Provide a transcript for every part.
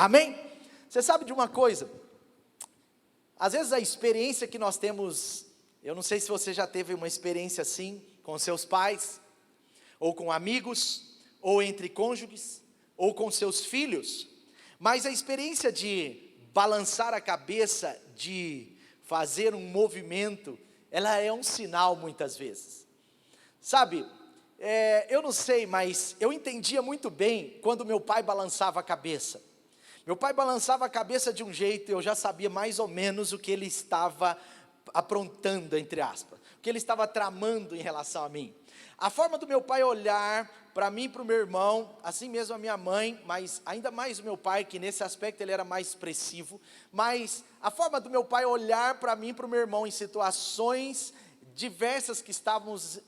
Amém? Você sabe de uma coisa? Às vezes a experiência que nós temos, eu não sei se você já teve uma experiência assim, com seus pais, ou com amigos, ou entre cônjuges, ou com seus filhos, mas a experiência de balançar a cabeça, de fazer um movimento, ela é um sinal muitas vezes. Sabe, eu não sei, mas eu entendia muito bem quando meu pai balançava a cabeça. Meu pai balançava a cabeça de um jeito, eu já sabia mais ou menos o que ele estava aprontando, entre aspas, o que ele estava tramando em relação a mim. A forma do meu pai olhar para mim e para o meu irmão, assim mesmo a minha mãe, mas ainda mais o meu pai, que nesse aspecto ele era mais expressivo, mas a forma do meu pai olhar para mim e para o meu irmão em situações diversas que estávamos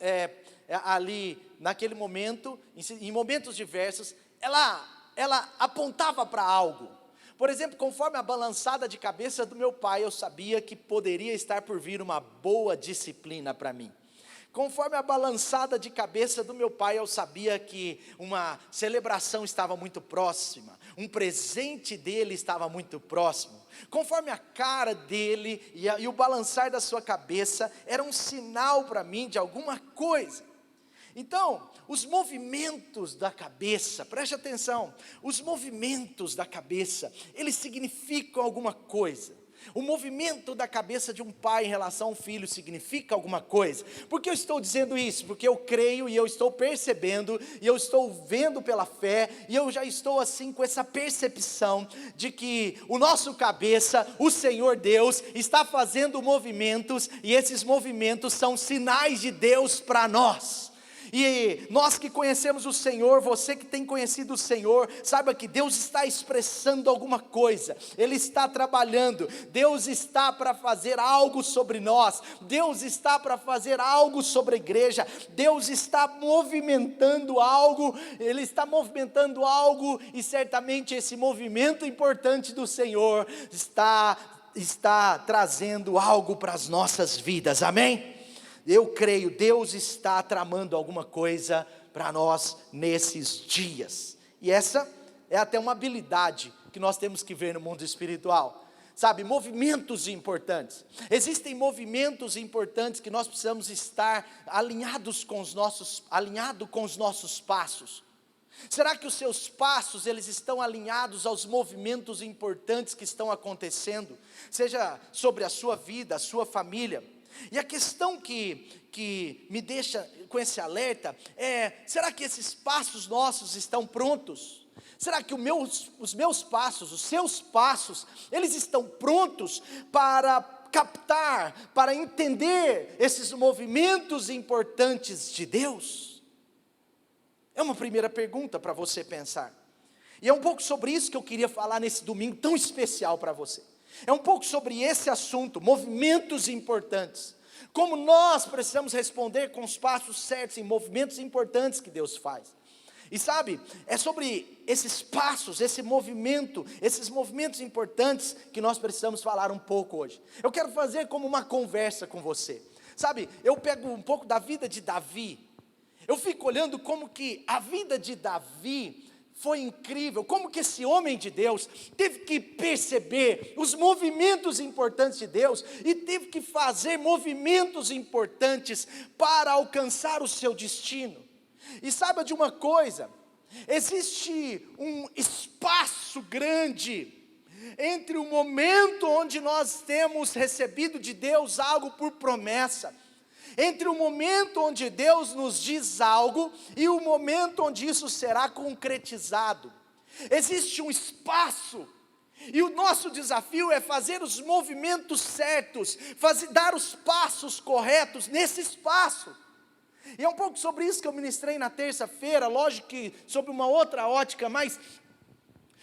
ali naquele momento, em momentos diversos, ela apontava para algo. Por exemplo, conforme a balançada de cabeça do meu pai, eu sabia que poderia estar por vir uma boa disciplina para mim. Conforme a balançada de cabeça do meu pai, eu sabia que uma celebração estava muito próxima, um presente dele estava muito próximo. Conforme a cara dele e o balançar da sua cabeça, era um sinal para mim de alguma coisa. Então, os movimentos da cabeça, preste atenção, os movimentos da cabeça, eles significam alguma coisa. O movimento da cabeça de um pai em relação a um filho significa alguma coisa. Por que eu estou dizendo isso? Porque eu creio e eu estou percebendo, e eu estou vendo pela fé, e eu já estou assim com essa percepção de que o nosso cabeça, o Senhor Deus, está fazendo movimentos, e esses movimentos são sinais de Deus para nós. E nós que conhecemos o Senhor, você que tem conhecido o Senhor, saiba que Deus está expressando alguma coisa, Ele está trabalhando, Deus está para fazer algo sobre nós, Deus está para fazer algo sobre a igreja, Deus está movimentando algo, Ele está movimentando algo, e certamente esse movimento importante do Senhor está trazendo algo para as nossas vidas, amém? Eu creio, Deus está tramando alguma coisa para nós nesses dias. E essa é até uma habilidade que nós temos que ver no mundo espiritual. Sabe, movimentos importantes. Existem movimentos importantes que nós precisamos estar alinhados com os nossos passos. Será que os seus passos, eles estão alinhados aos movimentos importantes que estão acontecendo? Seja sobre a sua vida, a sua família. E a questão que me deixa com esse alerta é: será que esses passos nossos estão prontos? Será que os meus passos, os seus passos, eles estão prontos para captar, para entender esses movimentos importantes de Deus? É uma primeira pergunta para você pensar. E é um pouco sobre isso que eu queria falar nesse domingo tão especial para você. É um pouco sobre esse assunto, movimentos importantes. Como nós precisamos responder com os passos certos em movimentos importantes que Deus faz. E sabe, é sobre esses passos, esses movimentos importantes que nós precisamos falar um pouco hoje. Eu quero fazer como uma conversa com você. Sabe, eu pego um pouco da vida de Davi. Eu fico olhando como que a vida de Davi foi incrível, como que esse homem de Deus teve que perceber os movimentos importantes de Deus, e teve que fazer movimentos importantes para alcançar o seu destino. E saiba de uma coisa, existe um espaço grande entre o momento onde nós temos recebido de Deus algo por promessa, entre o momento onde Deus nos diz algo e o momento onde isso será concretizado. Existe um espaço, e o nosso desafio é fazer os movimentos certos, dar os passos corretos nesse espaço. E é um pouco sobre isso que eu ministrei na terça-feira, lógico que sob uma outra ótica, mas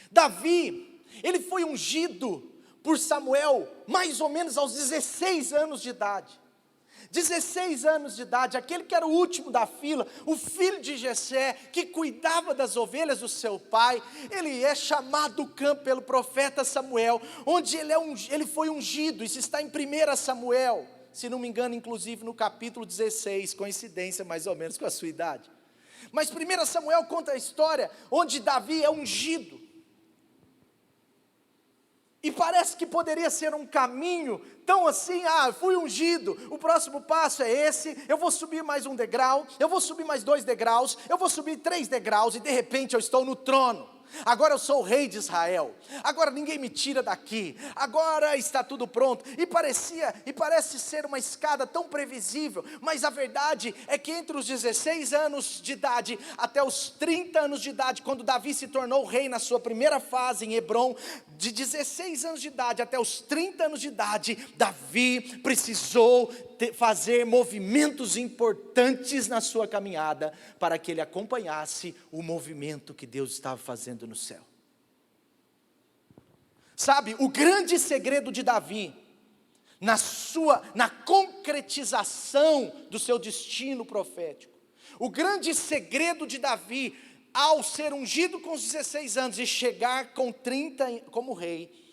Davi, ele foi ungido por Samuel mais ou menos aos 16 anos de idade. 16 anos de idade, aquele que era o último da fila, o filho de Jessé, que cuidava das ovelhas do seu pai, ele é chamado do campo pelo profeta Samuel, onde ele foi ungido. Isso está em 1 Samuel, se não me engano, inclusive no capítulo 16, coincidência mais ou menos com a sua idade. Mas 1 Samuel conta a história onde Davi é ungido. E parece que poderia ser um caminho tão assim, fui ungido, o próximo passo é esse, eu vou subir mais um degrau, eu vou subir mais 2 degraus, eu vou subir 3 degraus e de repente eu estou no trono. Agora eu sou o rei de Israel, agora ninguém me tira daqui, agora está tudo pronto. E parece ser uma escada tão previsível, mas a verdade é que entre os 16 anos de idade até os 30 anos de idade, quando Davi se tornou rei na sua primeira fase em Hebrom, de 16 anos de idade até os 30 anos de idade, Davi precisou fazer movimentos importantes na sua caminhada, para que ele acompanhasse o movimento que Deus estava fazendo no céu. Sabe, o grande segredo de Davi, na concretização do seu destino profético, o grande segredo de Davi, ao ser ungido com os 16 anos e chegar com 30 como rei,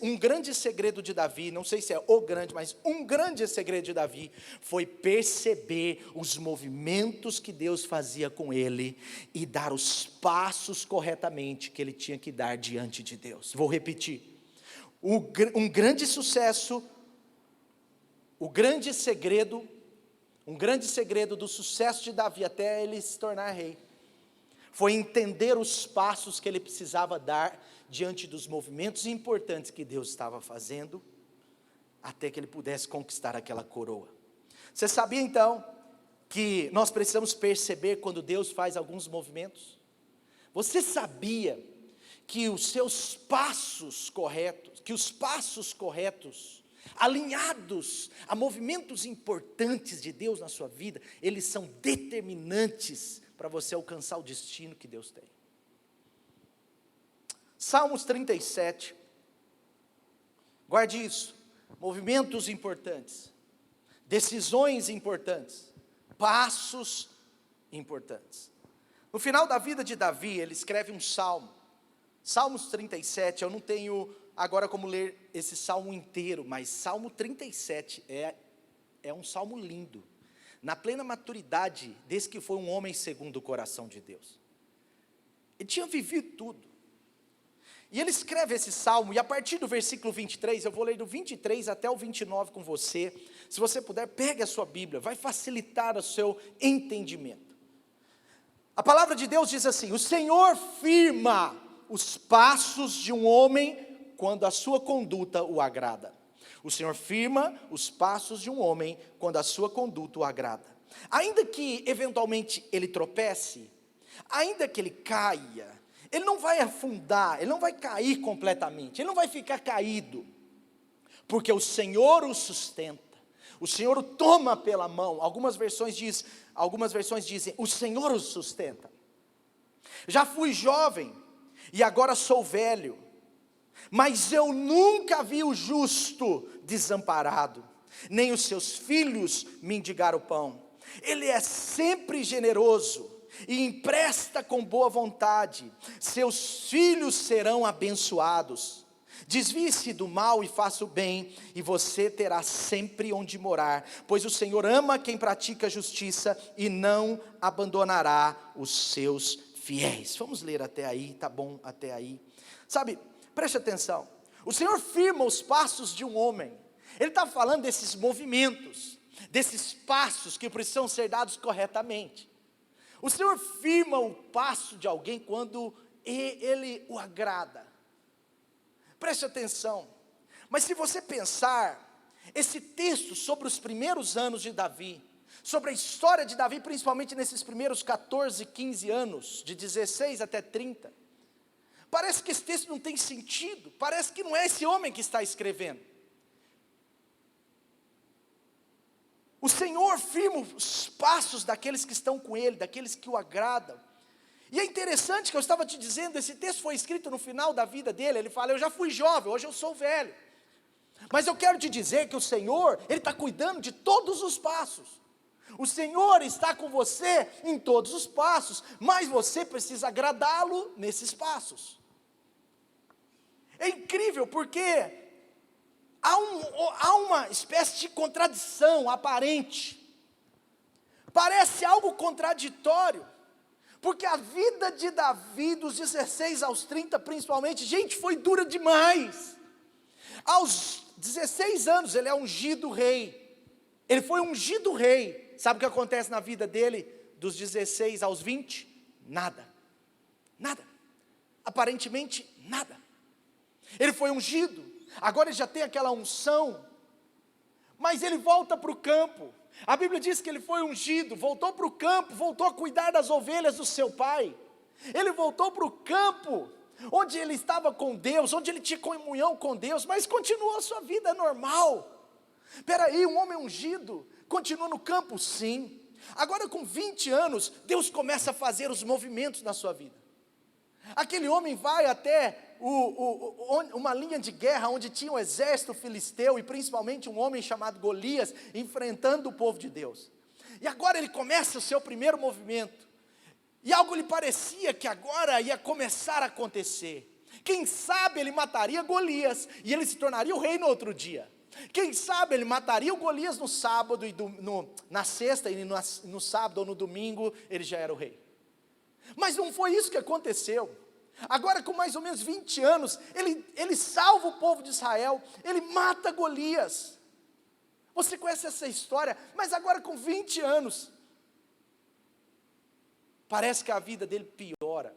um grande segredo de Davi, não sei se é o grande, mas um grande segredo de Davi, foi perceber os movimentos que Deus fazia com ele, e dar os passos corretamente que ele tinha que dar diante de Deus. Vou repetir, um grande sucesso, um grande segredo do sucesso de Davi, até ele se tornar rei, foi entender os passos que ele precisava dar, diante dos movimentos importantes que Deus estava fazendo, até que ele pudesse conquistar aquela coroa. Você sabia então, que nós precisamos perceber quando Deus faz alguns movimentos? Você sabia que os passos corretos, alinhados a movimentos importantes de Deus na sua vida, eles são determinantes para você alcançar o destino que Deus tem? Salmos 37, guarde isso, movimentos importantes, decisões importantes, passos importantes. No final da vida de Davi, ele escreve um salmo, Salmos 37, eu não tenho agora como ler esse salmo inteiro, mas Salmo 37 é um salmo lindo, na plena maturidade, desde que foi um homem segundo o coração de Deus. Ele tinha vivido tudo. E ele escreve esse salmo, e a partir do versículo 23, eu vou ler do 23 até o 29 com você. Se você puder, pegue a sua Bíblia, vai facilitar o seu entendimento. A palavra de Deus diz assim: o Senhor firma os passos de um homem quando a sua conduta o agrada. O Senhor firma os passos de um homem quando a sua conduta o agrada. Ainda que eventualmente ele tropece, ainda que ele caia, ele não vai afundar, ele não vai cair completamente, ele não vai ficar caído, porque o Senhor o sustenta, o Senhor o toma pela mão. Algumas versões dizem, o Senhor o sustenta. Já fui jovem, e agora sou velho, mas eu nunca vi o justo desamparado, nem os seus filhos mendigar o pão. Ele é sempre generoso, e empresta com boa vontade, seus filhos serão abençoados. Desvie-se do mal e faça o bem, e você terá sempre onde morar, pois o Senhor ama quem pratica justiça, e não abandonará os seus fiéis. Vamos ler até aí, tá bom até aí? Sabe, preste atenção, o Senhor firma os passos de um homem. Ele está falando desses movimentos, desses passos que precisam ser dados corretamente. O Senhor firma o passo de alguém quando ele o agrada. Preste atenção, mas se você pensar, esse texto sobre os primeiros anos de Davi, sobre a história de Davi, principalmente nesses primeiros 14, 15 anos, de 16 até 30, parece que esse texto não tem sentido, parece que não é esse homem que está escrevendo. O Senhor firma os passos daqueles que estão com Ele, daqueles que o agradam. E é interessante que eu estava te dizendo, esse texto foi escrito no final da vida dele. Ele fala, eu já fui jovem, hoje eu sou velho. Mas eu quero te dizer que o Senhor, Ele está cuidando de todos os passos. O Senhor está com você em todos os passos, mas você precisa agradá-lo nesses passos. É incrível porque há uma espécie de contradição aparente, parece algo contraditório, Porque a vida de Davi, dos 16 aos 30 principalmente, gente, foi dura demais. Aos 16 anos ele é ungido rei. Ele foi ungido rei. Sabe o que acontece na vida dele? Dos 16 aos 20? Nada. Nada. Aparentemente nada. Ele foi ungido. Agora ele já tem aquela unção. Mas ele volta para o campo. A Bíblia diz que ele foi ungido, voltou para o campo, voltou a cuidar das ovelhas do seu pai. Ele voltou para o campo, onde ele estava com Deus, onde ele tinha comunhão com Deus, mas continuou a sua vida normal. Espera aí, um homem ungido, continua no campo? Sim. Agora com 20 anos, Deus começa a fazer os movimentos na sua vida. Aquele homem vai até uma linha de guerra onde tinha um exército filisteu e principalmente um homem chamado Golias enfrentando o povo de Deus. E agora ele começa o seu primeiro movimento. E algo lhe parecia que agora ia começar a acontecer. Quem sabe ele mataria Golias e ele se tornaria o rei no outro dia. Quem sabe ele mataria o Golias no sábado e na sexta e no sábado ou no domingo ele já era o rei. Mas não foi isso que aconteceu. Agora com mais ou menos 20 anos, ele salva o povo de Israel, ele mata Golias. Você conhece essa história, mas agora com 20 anos, parece que a vida dele piora.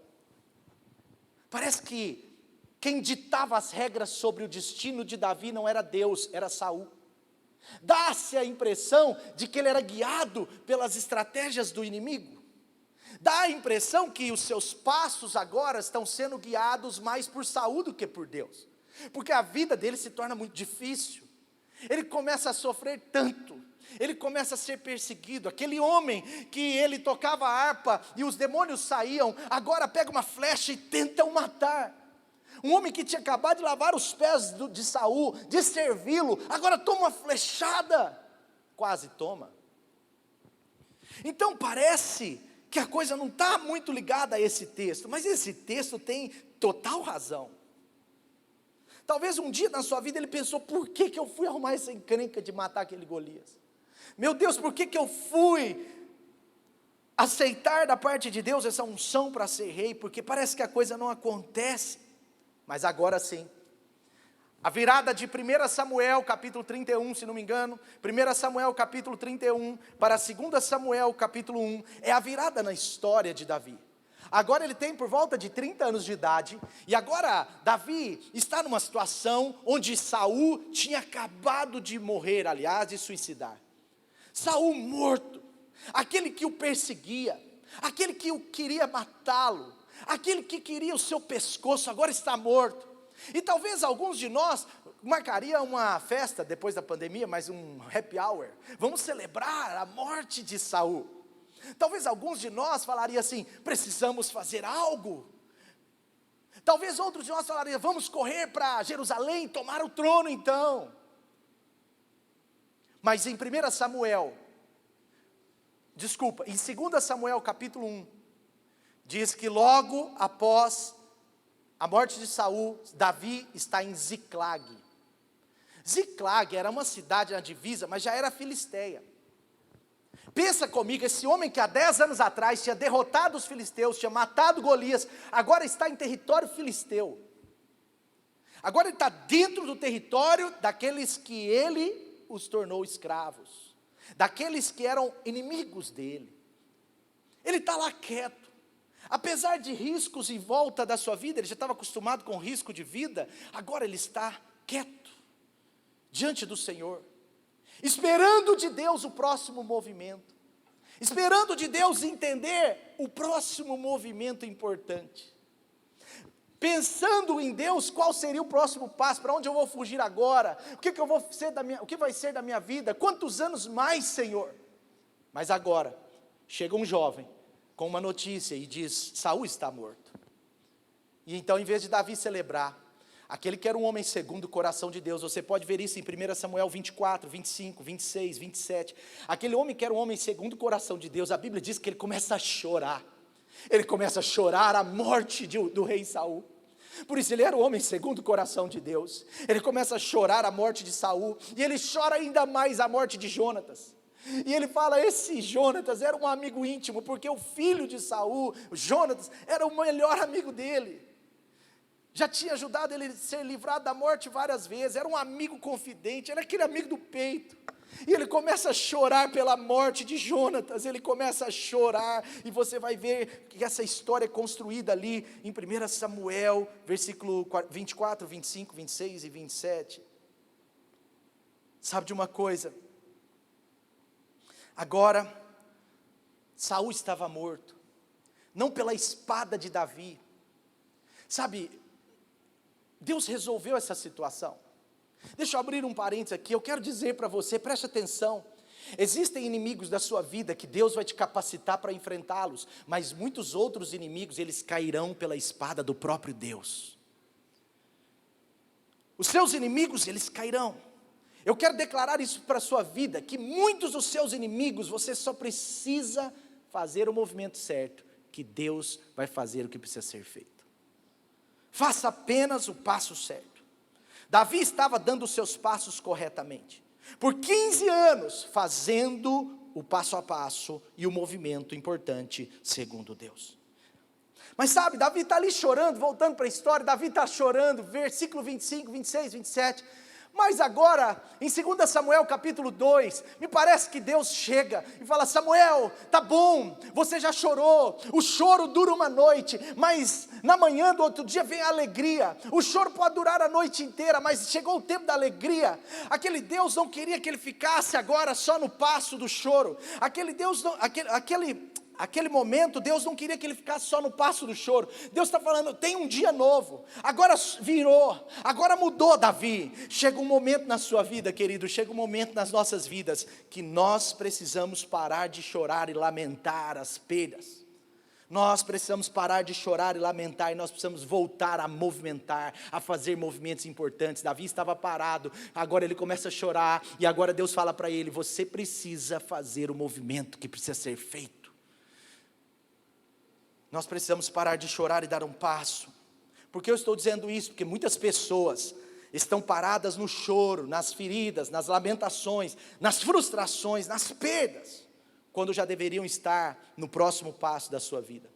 Parece que quem ditava as regras sobre o destino de Davi não era Deus, era Saul. Dá-se a impressão de que ele era guiado pelas estratégias do inimigo. Dá a impressão que os seus passos agora estão sendo guiados mais por Saul do que por Deus. Porque a vida dele se torna muito difícil. Ele começa a sofrer tanto. Ele começa a ser perseguido. Aquele homem que ele tocava a harpa e os demônios saíam, agora pega uma flecha e tenta o matar. Um homem que tinha acabado de lavar os pés de Saul, de servi-lo, agora toma uma flechada. Quase toma. Então parece que a coisa não está muito ligada a esse texto, mas esse texto tem total razão. Talvez um dia na sua vida ele pensou, por que eu fui arrumar essa encrenca de matar aquele Golias? Meu Deus, por que eu fui aceitar da parte de Deus essa unção para ser rei? Porque parece que a coisa não acontece, mas agora sim. A virada de 1 Samuel capítulo 31, se não me engano, 1 Samuel capítulo 31 para 2 Samuel capítulo 1, é a virada na história de Davi. Agora ele tem por volta de 30 anos de idade, e agora Davi está numa situação onde Saul tinha acabado de morrer, aliás, de suicidar. Saul morto, aquele que o perseguia, aquele que o queria matá-lo, aquele que queria o seu pescoço, agora está morto. E talvez alguns de nós marcaria uma festa depois da pandemia, mas um happy hour. Vamos celebrar a morte de Saul. Talvez alguns de nós falariam assim, precisamos fazer algo. Talvez outros de nós falariam, vamos correr para Jerusalém, tomar o trono então. Mas em 1 Samuel, em 2 Samuel capítulo 1, diz que logo após a morte de Saul, Davi está em Ziclag. Ziclag era uma cidade na divisa, mas já era filisteia. Pensa comigo, esse homem que há 10 anos atrás tinha derrotado os filisteus, tinha matado Golias, agora está em território filisteu. Agora ele está dentro do território daqueles que ele os tornou escravos, daqueles que eram inimigos dele. Ele está lá quieto. Apesar de riscos em volta da sua vida, ele já estava acostumado com risco de vida, agora ele está quieto, diante do Senhor, esperando de Deus o próximo movimento, esperando de Deus entender o próximo movimento importante, pensando em Deus, qual seria o próximo passo, para onde eu vou fugir agora, o que vai ser da minha vida, quantos anos mais, Senhor? Mas agora, chega um jovem, com uma notícia e diz, Saul está morto. E então em vez de Davi celebrar, aquele que era um homem segundo o coração de Deus, você pode ver isso em 1 Samuel 24, 25, 26, 27, aquele homem que era um homem segundo o coração de Deus, a Bíblia diz que ele começa a chorar, a morte do rei Saul. Por isso ele era um homem segundo o coração de Deus, ele começa a chorar a morte de Saul, e ele chora ainda mais a morte de Jonatas. E ele fala, esse Jonatas era um amigo íntimo, porque o filho de Saul, o Jonatas, era o melhor amigo dele. Já tinha ajudado ele a ser livrado da morte várias vezes, era um amigo confidente, era aquele amigo do peito. E ele começa a chorar pela morte de Jonatas, ele começa a chorar, e você vai ver que essa história é construída ali em 1 Samuel, versículo 24, 25, 26 e 27. Sabe de uma coisa? Agora, Saul estava morto, não pela espada de Davi. Sabe, Deus resolveu essa situação. Deixa eu abrir um parênteses aqui, eu quero dizer para você, preste atenção. Existem inimigos da sua vida que Deus vai te capacitar para enfrentá-los, mas muitos outros inimigos, eles cairão pela espada do próprio Deus. Os seus inimigos, eles cairão. Eu quero declarar isso para a sua vida, que muitos dos seus inimigos, você só precisa fazer o movimento certo, que Deus vai fazer o que precisa ser feito. Faça apenas o passo certo. Davi estava dando os seus passos corretamente, por 15 anos, fazendo o passo a passo, e o movimento importante, segundo Deus. Mas sabe, Davi está ali chorando, voltando para a história, Davi está chorando, versículo 25, 26, 27, mas agora, em 2 Samuel capítulo 2, me parece que Deus chega e fala, Samuel, tá bom, você já chorou, o choro dura uma noite, mas na manhã do outro dia vem a alegria, o choro pode durar a noite inteira, mas chegou o tempo da alegria. Aquele Deus não queria que ele ficasse agora só no passo do choro, aquele momento, Deus não queria que ele ficasse só no passo do choro. Deus está falando, tem um dia novo, agora virou, agora mudou Davi. Chega um momento na sua vida, querido, chega um momento nas nossas vidas, que nós precisamos parar de chorar e lamentar as perdas. Nós precisamos parar de chorar e lamentar, e nós precisamos voltar a movimentar, a fazer movimentos importantes. Davi estava parado, agora ele começa a chorar, e agora Deus fala para ele, você precisa fazer o movimento que precisa ser feito. Nós precisamos parar de chorar e dar um passo. Por que eu estou dizendo isso? Porque muitas pessoas estão paradas no choro, nas feridas, nas lamentações, nas frustrações, nas perdas, quando já deveriam estar no próximo passo da sua vida.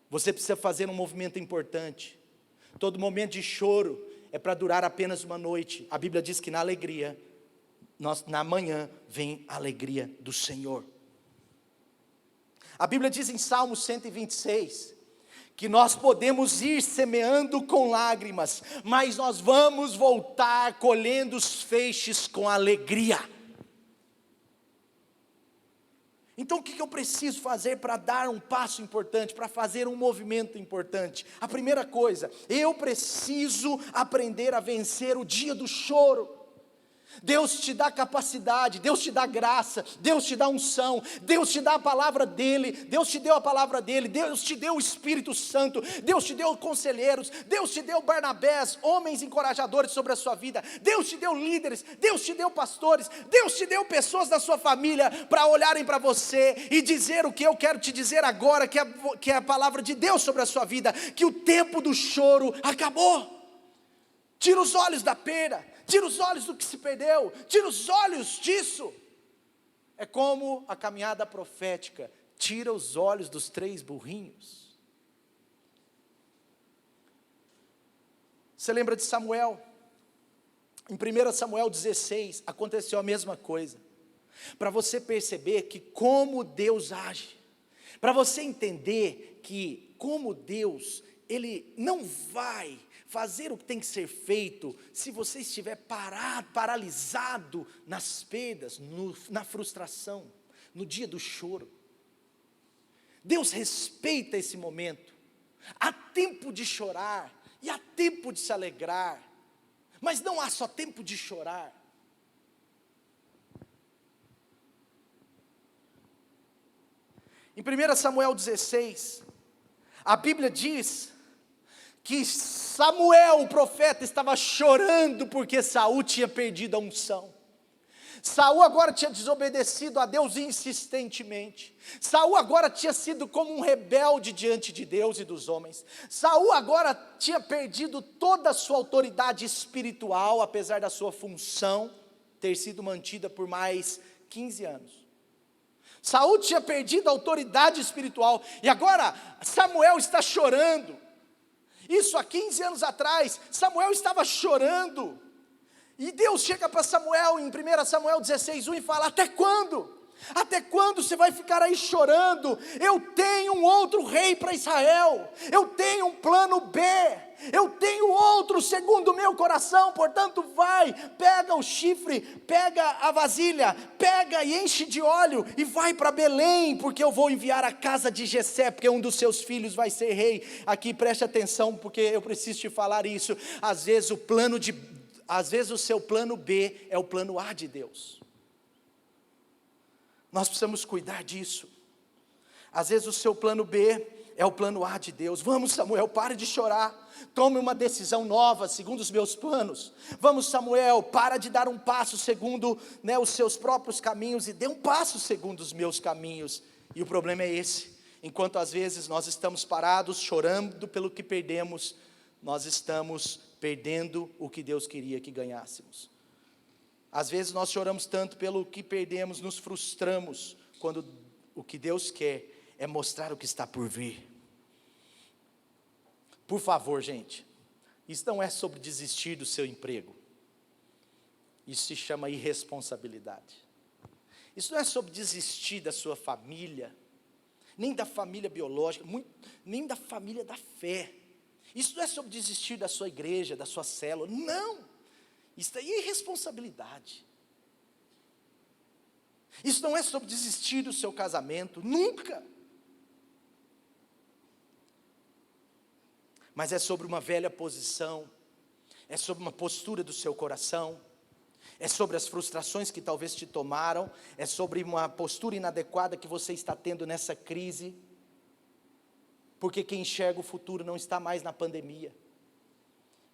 Você precisa fazer um movimento importante. Todo momento de choro é para durar apenas uma noite. A Bíblia diz que na alegria, na manhã vem a alegria do Senhor. A Bíblia diz em Salmo 126, que nós podemos ir semeando com lágrimas, mas nós vamos voltar colhendo os feixes com alegria. Então o que eu preciso fazer para dar um passo importante, para fazer um movimento importante? A primeira coisa, eu preciso aprender a vencer o dia do choro. Deus te dá capacidade, Deus te dá graça, Deus te dá unção, Deus te dá a palavra dEle, Deus te deu a palavra dEle, Deus te deu o Espírito Santo, Deus te deu conselheiros, Deus te deu Barnabés, homens encorajadores sobre a sua vida, Deus te deu líderes, Deus te deu pastores, Deus te deu pessoas da sua família para olharem para você e dizer o que eu quero te dizer agora, que é a palavra de Deus sobre a sua vida, que o tempo do choro acabou. Tira os olhos da perda, tira os olhos do que se perdeu, tira os olhos disso. É como a caminhada profética, tira os olhos dos 3 burrinhos. Você lembra de Samuel? Em 1 Samuel 16, aconteceu a mesma coisa. Para você perceber que como Deus age, para você entender que como Deus, Ele não vai fazer o que tem que ser feito, se você estiver paralisado nas perdas, na frustração, no dia do choro. Deus respeita esse momento. Há tempo de chorar e há tempo de se alegrar, mas não há só tempo de chorar. Em 1 Samuel 16, a Bíblia diz que Samuel, o profeta, estava chorando porque Saul tinha perdido a unção. Saul agora tinha desobedecido a Deus insistentemente. Saul agora tinha sido como um rebelde diante de Deus e dos homens. Saul agora tinha perdido toda a sua autoridade espiritual, apesar da sua função ter sido mantida por mais 15 anos. Saul tinha perdido a autoridade espiritual, e agora Samuel está chorando. Isso há 15 anos atrás, Samuel estava chorando, e Deus chega para Samuel em 1 Samuel 16:1 e fala: até quando? Até quando você vai ficar aí chorando? Eu tenho um outro rei para Israel, eu tenho um plano B, eu tenho outro segundo o meu coração. Portanto vai, pega o chifre, pega a vasilha, pega e enche de óleo e vai para Belém, porque eu vou enviar a casa de Jessé, porque um dos seus filhos vai ser rei. Aqui preste atenção, porque eu preciso te falar isso. Às vezes o seu plano B é o plano A de Deus. Nós precisamos cuidar disso. Às vezes o seu plano B é o plano A de Deus. Vamos, Samuel, pare de chorar. Tome uma decisão nova, segundo os meus planos. Vamos, Samuel, para de dar um passo segundo, os seus próprios caminhos, e dê um passo segundo os meus caminhos. E o problema é esse. Enquanto às vezes nós estamos parados, chorando pelo que perdemos, nós estamos perdendo o que Deus queria que ganhássemos. Às vezes nós choramos tanto pelo que perdemos, nos frustramos, quando o que Deus quer é mostrar o que está por vir. Por favor, gente, isso não é sobre desistir do seu emprego. Isso se chama irresponsabilidade. Isso não é sobre desistir da sua família, nem da família biológica, nem da família da fé. Isso não é sobre desistir da sua igreja, da sua célula, não. Isso aí é irresponsabilidade. Isso não é sobre desistir do seu casamento, nunca. Mas é sobre uma velha posição, é sobre uma postura do seu coração, é sobre as frustrações que talvez te tomaram, é sobre uma postura inadequada que você está tendo nessa crise, porque quem enxerga o futuro não está mais na pandemia.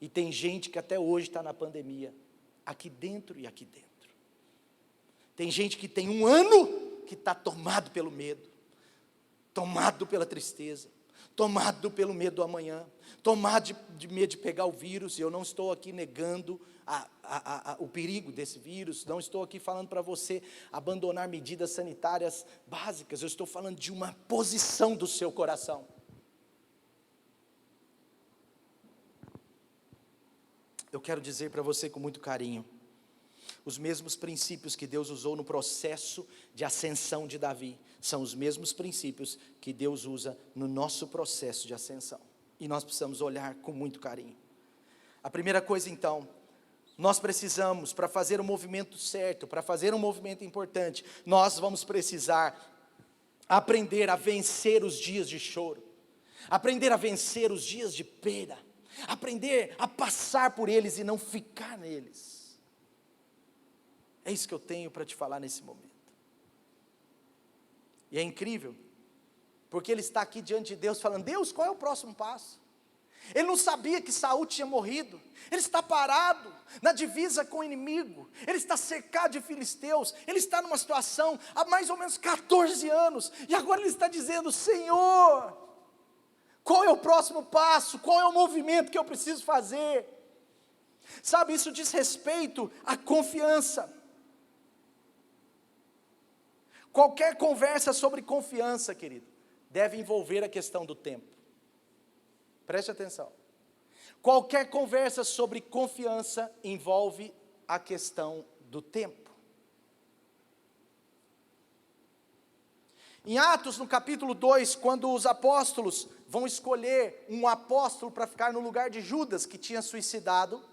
E tem gente que até hoje está na pandemia, aqui dentro e aqui dentro. Tem gente que tem 1 ano que está tomado pelo medo, tomado pela tristeza, tomado pelo medo do amanhã, tomado de medo de pegar o vírus. E eu não estou aqui negando o perigo desse vírus, não estou aqui falando para você abandonar medidas sanitárias básicas, eu estou falando de uma posição do seu coração. Eu quero dizer para você com muito carinho, os mesmos princípios que Deus usou no processo de ascensão de Davi, são os mesmos princípios que Deus usa no nosso processo de ascensão, e nós precisamos olhar com muito carinho. A primeira coisa então, nós precisamos, para fazer o movimento certo, para fazer um movimento importante, nós vamos precisar aprender a vencer os dias de choro, aprender a vencer os dias de perda, aprender a passar por eles e não ficar neles. É isso que eu tenho para te falar nesse momento. E é incrível, porque ele está aqui diante de Deus falando: Deus, qual é o próximo passo? Ele não sabia que Saul tinha morrido, ele está parado na divisa com o inimigo, ele está cercado de filisteus, ele está numa situação há mais ou menos 14 anos, e agora ele está dizendo: Senhor, qual é o próximo passo? Qual é o movimento que eu preciso fazer? Sabe, isso diz respeito à confiança. Qualquer conversa sobre confiança, querido, deve envolver a questão do tempo. Preste atenção. Qualquer conversa sobre confiança envolve a questão do tempo. Em Atos, no capítulo 2, quando os apóstolos vão escolher um apóstolo para ficar no lugar de Judas, que tinha suicidado,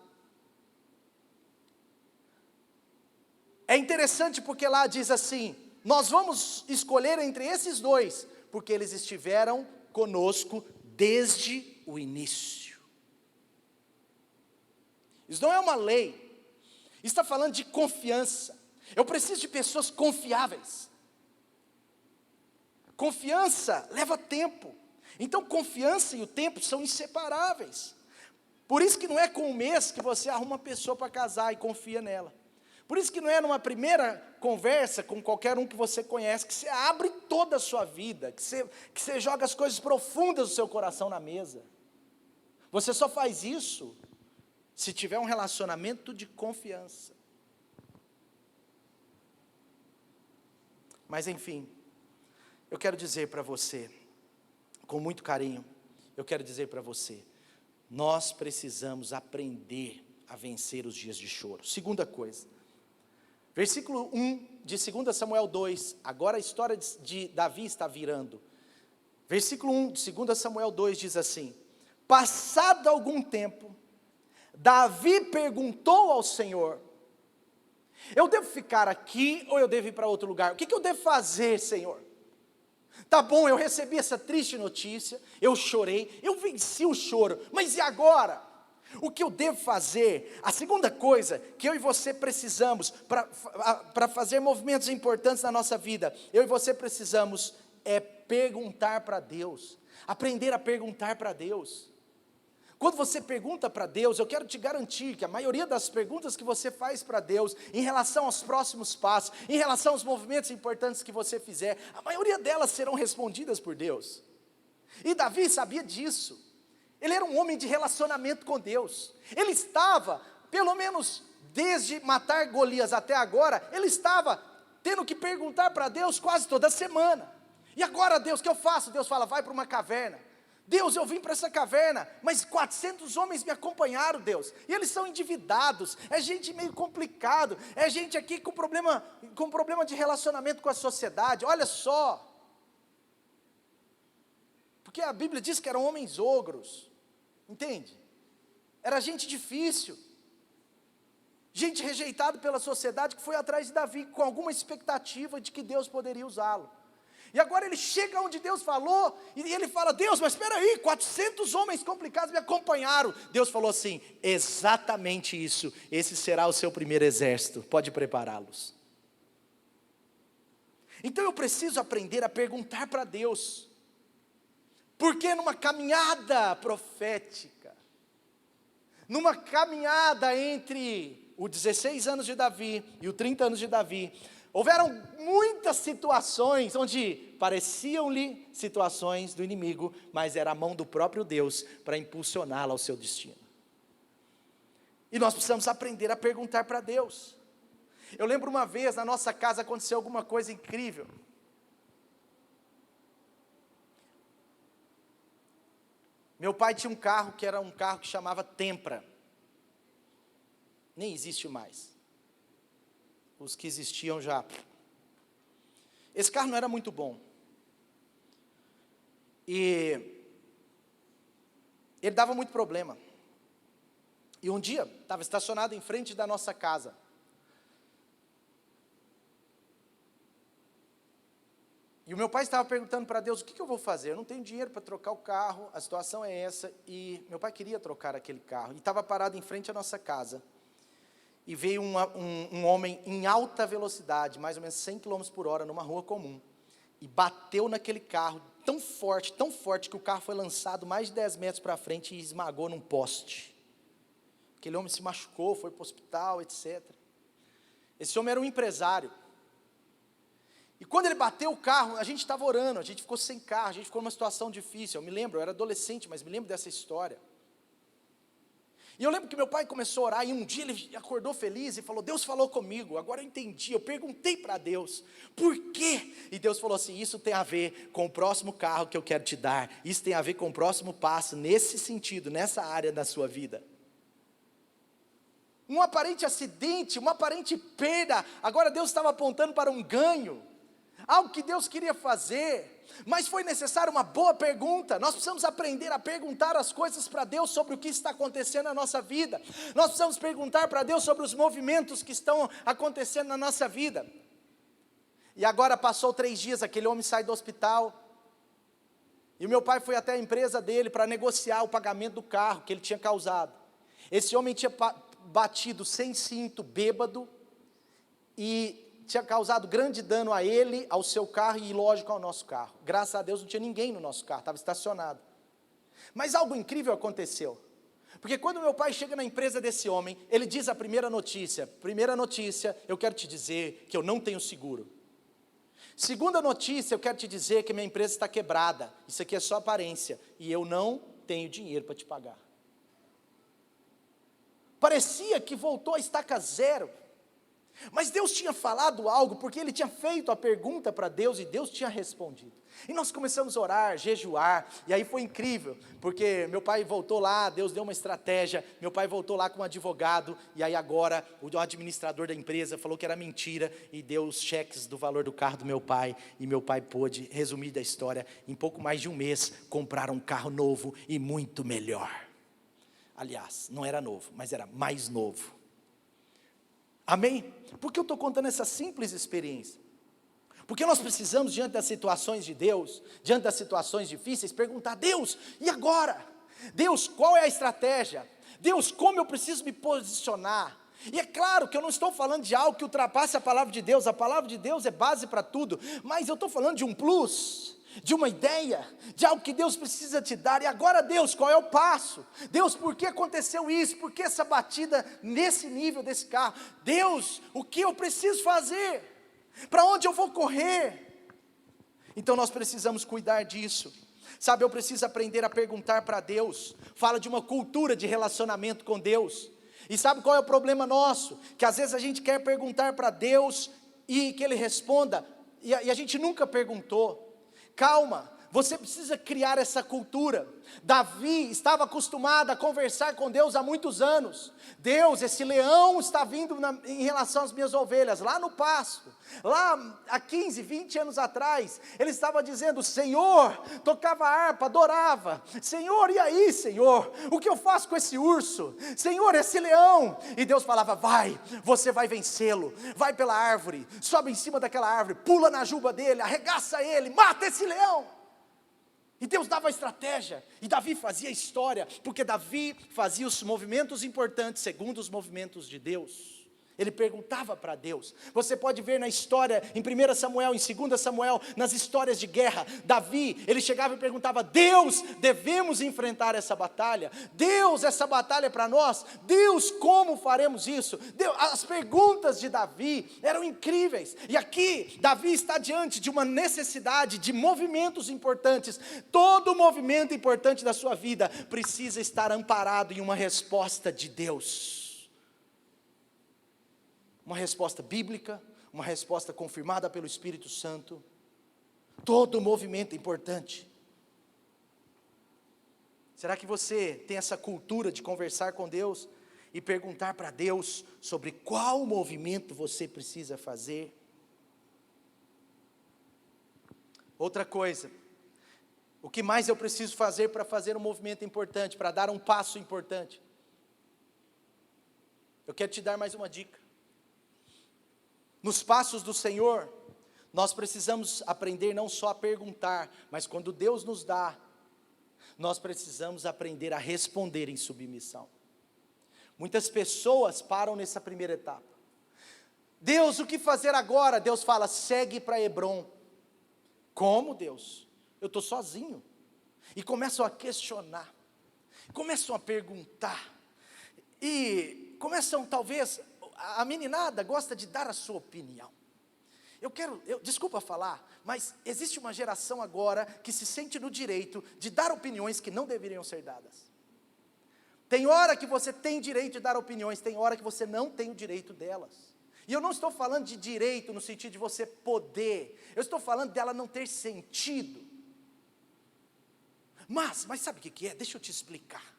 é interessante porque lá diz assim: nós vamos escolher entre esses dois, porque eles estiveram conosco desde o início. Isso não é uma lei, isso está falando de confiança. Eu preciso de pessoas confiáveis. Confiança leva tempo, então confiança e o tempo são inseparáveis. Por isso que não é com um mês que você arruma uma pessoa para casar e confia nela. Por isso que não é numa primeira conversa com qualquer um que você conhece, que você abre toda a sua vida, que você joga as coisas profundas do seu coração na mesa. Você só faz isso se tiver um relacionamento de confiança. Mas enfim, eu quero dizer para você, com muito carinho, eu quero dizer para você, nós precisamos aprender a vencer os dias de choro. Segunda coisa, versículo 1 de 2 Samuel 2, agora a história de Davi está virando. Versículo 1 de 2 Samuel 2 diz assim: passado algum tempo, Davi perguntou ao Senhor: eu devo ficar aqui ou eu devo ir para outro lugar? O que eu devo fazer, Senhor? Tá bom, eu recebi essa triste notícia, eu chorei, eu venci o choro, mas e agora? O que eu devo fazer? A segunda coisa que eu e você precisamos, para fazer movimentos importantes na nossa vida, eu e você precisamos perguntar para Deus, aprender a perguntar para Deus. Quando você pergunta para Deus, eu quero te garantir que a maioria das perguntas que você faz para Deus, em relação aos próximos passos, em relação aos movimentos importantes que você fizer, a maioria delas serão respondidas por Deus. E Davi sabia disso. Ele era um homem de relacionamento com Deus. Ele estava, pelo menos desde matar Golias até agora, ele estava tendo que perguntar para Deus quase toda semana. E agora, Deus, o que eu faço? Deus fala: vai para uma caverna. Deus, eu vim para essa caverna, mas 400 homens me acompanharam, Deus, e eles são endividados, é gente meio complicado, é gente aqui com problema de relacionamento com a sociedade, olha só, porque a Bíblia diz que eram homens ogros, entende? Era gente difícil, gente rejeitada pela sociedade, que foi atrás de Davi, com alguma expectativa de que Deus poderia usá-lo. E agora ele chega onde Deus falou, e ele fala: Deus, mas espera aí, 400 homens complicados me acompanharam. Deus falou assim: exatamente isso, esse será o seu primeiro exército, pode prepará-los. Então eu preciso aprender a perguntar para Deus, porque numa caminhada profética, numa caminhada entre os 16 anos de Davi e os 30 anos de Davi, houveram muitas situações onde pareciam-lhe situações do inimigo, mas era a mão do próprio Deus para impulsioná-la ao seu destino. E nós precisamos aprender a perguntar para Deus. Eu lembro uma vez, na nossa casa aconteceu alguma coisa incrível. Meu pai tinha um carro que era um carro que chamava Tempra. Nem existe mais. Os que existiam já. Esse carro não era muito bom. E ele dava muito problema. E um dia, estava estacionado em frente da nossa casa. E o meu pai estava perguntando para Deus: o que eu vou fazer? Eu não tenho dinheiro para trocar o carro, a situação é essa. E meu pai queria trocar aquele carro. E estava parado em frente à nossa casa. E veio um homem em alta velocidade, mais ou menos 100 km por hora, numa rua comum, e bateu naquele carro tão forte, que o carro foi lançado mais de 10 metros para frente e esmagou num poste. Aquele homem se machucou, foi para o hospital, etc. Esse homem era um empresário. E quando ele bateu o carro, a gente estava orando, a gente ficou sem carro, a gente ficou numa situação difícil. Eu me lembro, eu era adolescente, mas me lembro dessa história. E eu lembro que meu pai começou a orar, e um dia ele acordou feliz e falou: Deus falou comigo, agora eu entendi. Eu perguntei para Deus, por quê? E Deus falou assim: isso tem a ver com o próximo carro que eu quero te dar, isso tem a ver com o próximo passo, nesse sentido, nessa área da sua vida. Um aparente acidente, uma aparente perda, agora Deus estava apontando para um ganho, algo que Deus queria fazer. Mas foi necessária uma boa pergunta. Nós precisamos aprender a perguntar as coisas para Deus sobre o que está acontecendo na nossa vida. Nós precisamos perguntar para Deus sobre os movimentos que estão acontecendo na nossa vida. E agora passou 3 dias, aquele homem sai do hospital, e o meu pai foi até a empresa dele para negociar o pagamento do carro que ele tinha causado. Esse homem tinha batido sem cinto, bêbado, e tinha causado grande dano a ele, ao seu carro e, lógico, ao nosso carro. Graças a Deus não tinha ninguém no nosso carro, estava estacionado. Mas algo incrível aconteceu, porque quando meu pai chega na empresa desse homem, ele diz a primeira notícia: eu quero te dizer que eu não tenho seguro. Segunda notícia, eu quero te dizer que minha empresa está quebrada, isso aqui é só aparência, e eu não tenho dinheiro para te pagar. Parecia que voltou a estaca zero. Mas Deus tinha falado algo, porque ele tinha feito a pergunta para Deus e Deus tinha respondido. E nós começamos a orar, jejuar, e aí foi incrível, porque meu pai voltou lá, Deus deu uma estratégia, meu pai voltou lá com um advogado, e aí agora o administrador da empresa falou que era mentira, e deu os cheques do valor do carro do meu pai, e meu pai pôde, resumir da história, em pouco mais de um mês, comprar um carro novo e muito melhor. Aliás, não era novo, mas era mais novo. Amém? Por que eu estou contando essa simples experiência? Porque nós precisamos, diante das situações de Deus, diante das situações difíceis, perguntar: Deus, e agora? Deus, qual é a estratégia? Deus, como eu preciso me posicionar? E é claro que eu não estou falando de algo que ultrapasse a palavra de Deus é base para tudo, mas eu estou falando de um plus, de uma ideia, de algo que Deus precisa te dar. E agora, Deus, qual é o passo? Deus, por que aconteceu isso? Por que essa batida nesse nível desse carro? Deus, o que eu preciso fazer? Para onde eu vou correr? Então nós precisamos cuidar disso. Sabe, eu preciso aprender a perguntar para Deus. Fala de uma cultura de relacionamento com Deus. E sabe qual é o problema nosso? Que às vezes a gente quer perguntar para Deus e que Ele responda, e a gente nunca perguntou. Calma, você precisa criar essa cultura. Davi estava acostumado a conversar com Deus há muitos anos. Deus, esse leão está vindo em relação às minhas ovelhas, lá no pasto. Lá há 15, 20 anos atrás, ele estava dizendo: Senhor, tocava harpa, adorava. Senhor, e aí, Senhor, o que eu faço com esse urso? Senhor, esse leão. E Deus falava: vai, você vai vencê-lo. Vai pela árvore, sobe em cima daquela árvore, pula na juba dele, arregaça ele, mata esse leão. E Deus dava a estratégia, e Davi fazia a história, porque Davi fazia os movimentos importantes segundo os movimentos de Deus. Ele perguntava para Deus. Você pode ver na história, em 1 Samuel, em 2 Samuel, nas histórias de guerra, Davi, ele chegava e perguntava: Deus, devemos enfrentar essa batalha? Deus, essa batalha é para nós? Deus, como faremos isso? Deus, as perguntas de Davi eram incríveis, e aqui, Davi está diante de uma necessidade de movimentos importantes. Todo movimento importante da sua vida precisa estar amparado em uma resposta de Deus. Uma resposta bíblica, uma resposta confirmada pelo Espírito Santo. Todo movimento é importante. Será que você tem essa cultura de conversar com Deus e perguntar para Deus sobre qual movimento você precisa fazer? Outra coisa, o que mais eu preciso fazer para fazer um movimento importante, para dar um passo importante? Eu quero te dar mais uma dica. Nos passos do Senhor, nós precisamos aprender não só a perguntar, mas quando Deus nos dá, nós precisamos aprender a responder em submissão. Muitas pessoas param nessa primeira etapa. Deus, o que fazer agora? Deus fala: segue para Hebrom. Como, Deus? Eu estou sozinho. E começam a questionar, começam a perguntar, e começam talvez... A meninada gosta de dar a sua opinião. Desculpa falar, mas existe uma geração agora que se sente no direito de dar opiniões que não deveriam ser dadas. Tem hora que você tem direito de dar opiniões, tem hora que você não tem o direito delas. E eu não estou falando de direito no sentido de você poder, eu estou falando dela não ter sentido. Mas sabe o que é? Deixa eu te explicar.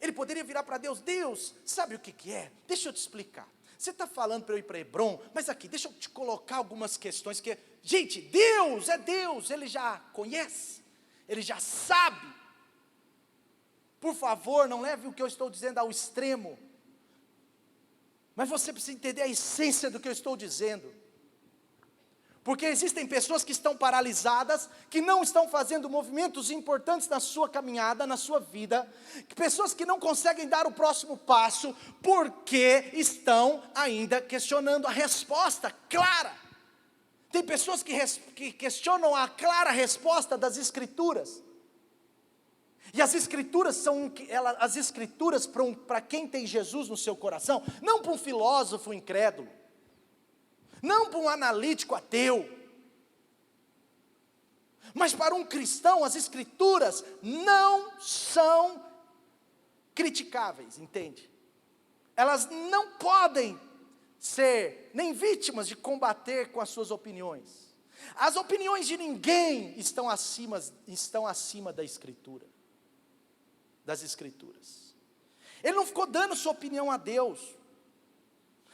Ele poderia virar para Deus: Deus, sabe o que é? Deixa eu te explicar. Você está falando para eu ir para Hebrom, mas aqui, deixa eu te colocar algumas questões que... Gente, Deus é Deus, Ele já conhece, Ele já sabe. Por favor, não leve o que eu estou dizendo ao extremo. Mas você precisa entender a essência do que eu estou dizendo. Porque existem pessoas que estão paralisadas, que não estão fazendo movimentos importantes na sua caminhada, na sua vida, pessoas que não conseguem dar o próximo passo, porque estão ainda questionando a resposta clara. Tem pessoas que questionam a clara resposta das Escrituras. E as Escrituras são as Escrituras para quem tem Jesus no seu coração, não para um filósofo incrédulo, não para um analítico ateu, mas para um cristão. As Escrituras não são criticáveis, entende? Elas não podem ser nem vítimas de combater com as suas opiniões. As opiniões de ninguém estão acima da Escritura, das Escrituras. Ele não ficou dando sua opinião a Deus.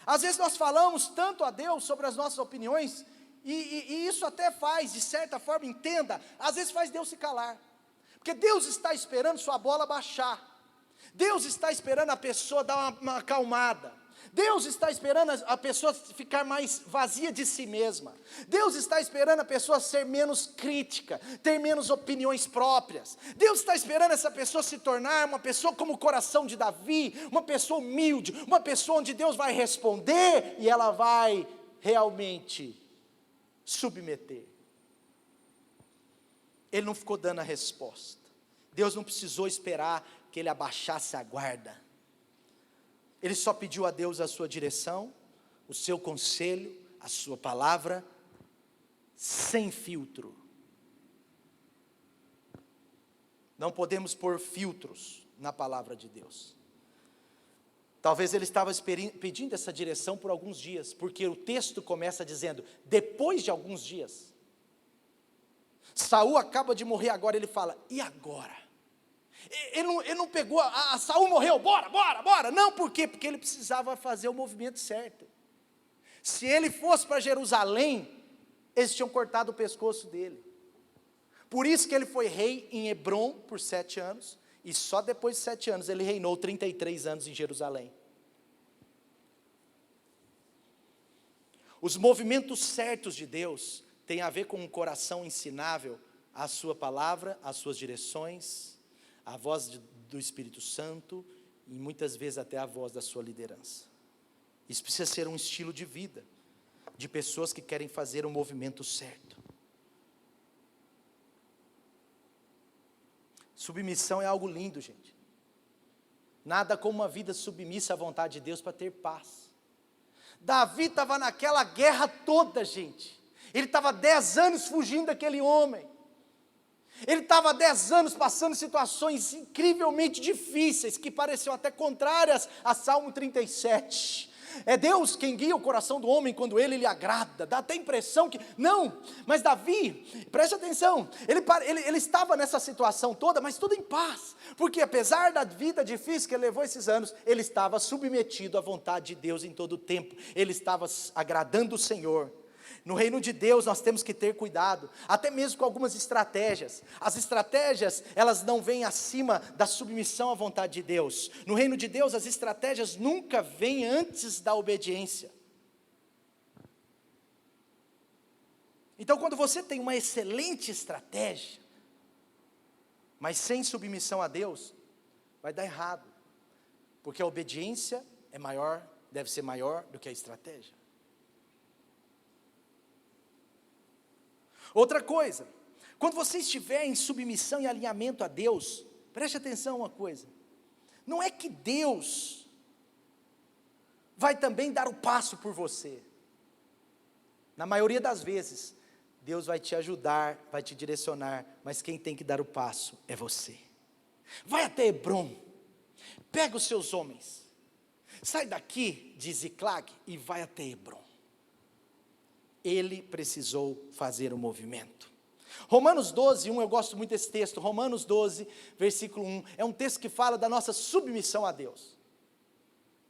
Às vezes nós falamos tanto a Deus sobre as nossas opiniões, e isso até faz, de certa forma, entenda, às vezes faz Deus se calar, porque Deus está esperando sua bola baixar, Deus está esperando a pessoa dar uma acalmada, Deus está esperando a pessoa ficar mais vazia de si mesma, Deus está esperando a pessoa ser menos crítica, ter menos opiniões próprias, Deus está esperando essa pessoa se tornar uma pessoa como o coração de Davi, uma pessoa humilde, uma pessoa onde Deus vai responder, e ela vai realmente submeter. Ele não ficou dando a resposta, Deus não precisou esperar que ele abaixasse a guarda, ele só pediu a Deus a sua direção, o seu conselho, a sua palavra, sem filtro. Não podemos pôr filtros na palavra de Deus. Talvez ele estava pedindo essa direção por alguns dias, porque o texto começa dizendo, depois de alguns dias. Saul acaba de morrer agora, ele fala, e agora? Ele não pegou, Saul morreu, bora. Não, por quê? Porque ele precisava fazer o movimento certo. Se ele fosse para Jerusalém, eles tinham cortado o pescoço dele. Por isso que ele foi rei em Hebrom por 7 anos, e só depois de 7 anos ele reinou 33 anos em Jerusalém. Os movimentos certos de Deus têm a ver com um coração ensinável, a sua palavra, as suas direções, a voz do Espírito Santo, e muitas vezes até a voz da sua liderança. Isso precisa ser um estilo de vida, de pessoas que querem fazer o movimento certo. Submissão é algo lindo, gente. Nada como uma vida submissa à vontade de Deus para ter paz. Davi estava naquela guerra toda, gente. Ele estava 10 anos fugindo daquele homem. Ele estava 10 anos passando situações incrivelmente difíceis, que pareciam até contrárias a Salmo 37. É Deus quem guia o coração do homem quando ele lhe agrada. Dá até a impressão que, não, mas Davi, preste atenção, ele estava nessa situação toda, mas tudo em paz, porque apesar da vida difícil que ele levou esses anos, ele estava submetido à vontade de Deus em todo o tempo, ele estava agradando o Senhor. No reino de Deus nós temos que ter cuidado, até mesmo com algumas estratégias. As estratégias, elas não vêm acima da submissão à vontade de Deus. No reino de Deus as estratégias nunca vêm antes da obediência. Então quando você tem uma excelente estratégia, mas sem submissão a Deus, vai dar errado. Porque a obediência é maior, deve ser maior do que a estratégia. Outra coisa, quando você estiver em submissão e alinhamento a Deus, preste atenção a uma coisa, não é que Deus vai também dar o passo por você. Na maioria das vezes, Deus vai te ajudar, vai te direcionar, mas quem tem que dar o passo é você. Vai até Hebrom, pega os seus homens, sai daqui de Ziclag e vai até Hebrom. Ele precisou fazer o movimento. Romanos 12, 1, eu gosto muito desse texto, Romanos 12, versículo 1, é um texto que fala da nossa submissão a Deus.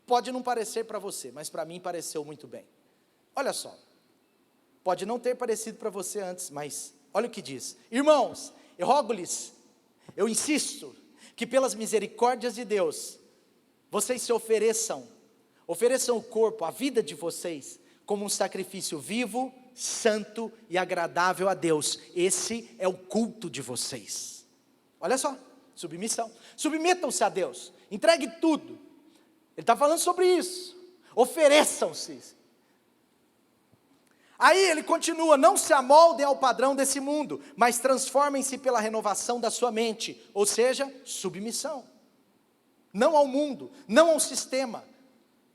Pode não parecer para você, mas para mim pareceu muito bem. Olha só, pode não ter parecido para você antes, mas olha o que diz. Irmãos, eu rogo-lhes, eu insisto, que pelas misericórdias de Deus, vocês se ofereçam o corpo, a vida de vocês, como um sacrifício vivo, santo e agradável a Deus. Esse é o culto de vocês. Olha só, submissão. Submetam-se a Deus, entregue tudo. Ele está falando sobre isso. Ofereçam-se. Aí ele continua, não se amoldem ao padrão desse mundo, mas transformem-se pela renovação da sua mente, ou seja, submissão. Não ao mundo, não ao sistema,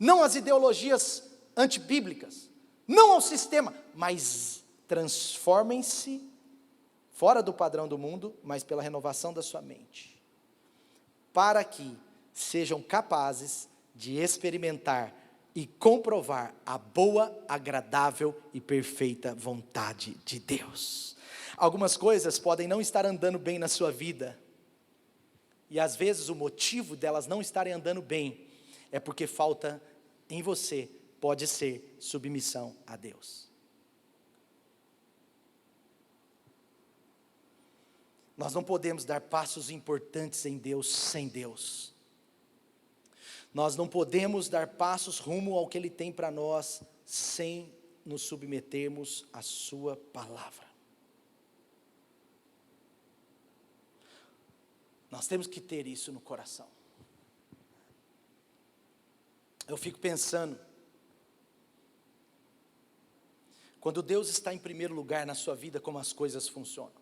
não às ideologias antibíblicas, não ao sistema, mas transformem-se fora do padrão do mundo, mas pela renovação da sua mente, para que sejam capazes de experimentar e comprovar a boa, agradável e perfeita vontade de Deus. Algumas coisas podem não estar andando bem na sua vida, e às vezes o motivo delas não estarem andando bem, é porque falta em você, pode ser submissão a Deus. Nós não podemos dar passos importantes em Deus sem Deus. Nós não podemos dar passos rumo ao que Ele tem para nós, sem nos submetermos à sua palavra. Nós temos que ter isso no coração. Eu fico pensando, quando Deus está em primeiro lugar na sua vida, como as coisas funcionam.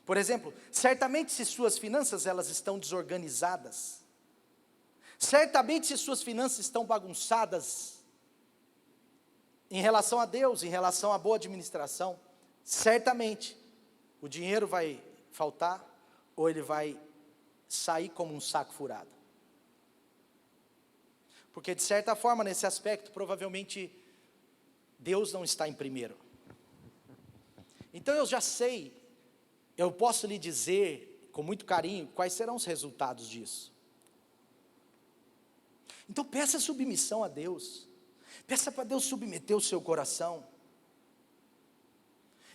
Por exemplo, certamente se suas finanças elas estão desorganizadas, certamente se suas finanças estão bagunçadas, em relação a Deus, em relação à boa administração, certamente o dinheiro vai faltar, ou ele vai sair como um saco furado. Porque de certa forma, nesse aspecto, provavelmente, Deus não está em primeiro. Então eu já sei, eu posso lhe dizer, com muito carinho, quais serão os resultados disso. Então peça submissão a Deus, peça para Deus submeter o seu coração.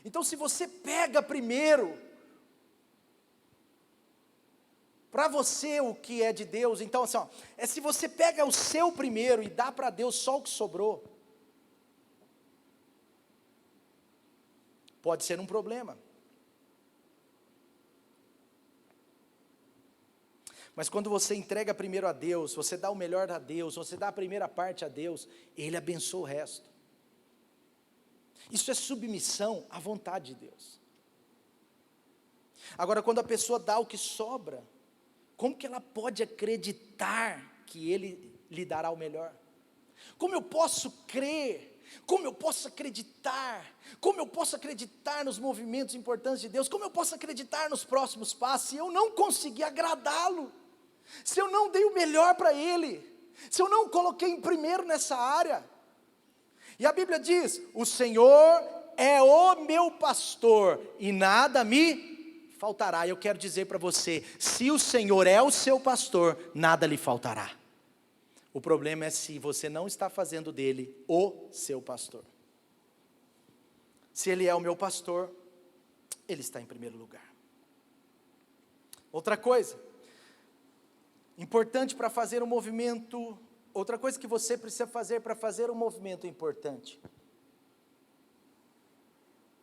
Então se você pega primeiro, para você o que é de Deus, então assim, se você pega o seu primeiro e dá para Deus só o que sobrou, pode ser um problema. Mas quando você entrega primeiro a Deus, você dá o melhor a Deus, você dá a primeira parte a Deus, Ele abençoa o resto. Isso é submissão à vontade de Deus. Agora, quando a pessoa dá o que sobra, como que ela pode acreditar que Ele lhe dará o melhor? Como eu posso crer? Como eu posso acreditar? Como eu posso acreditar nos movimentos importantes de Deus? Como eu posso acreditar nos próximos passos, se eu não conseguir agradá-lo? Se eu não dei o melhor para Ele? Se eu não coloquei em primeiro nessa área? E a Bíblia diz, o Senhor é o meu pastor, e nada me faltará. Eu quero dizer para você, se o Senhor é o seu pastor, nada lhe faltará. O problema é se você não está fazendo dele o seu pastor. Se ele é o meu pastor, ele está em primeiro lugar. Outra coisa, importante para fazer um movimento, outra coisa que você precisa fazer para fazer um movimento importante.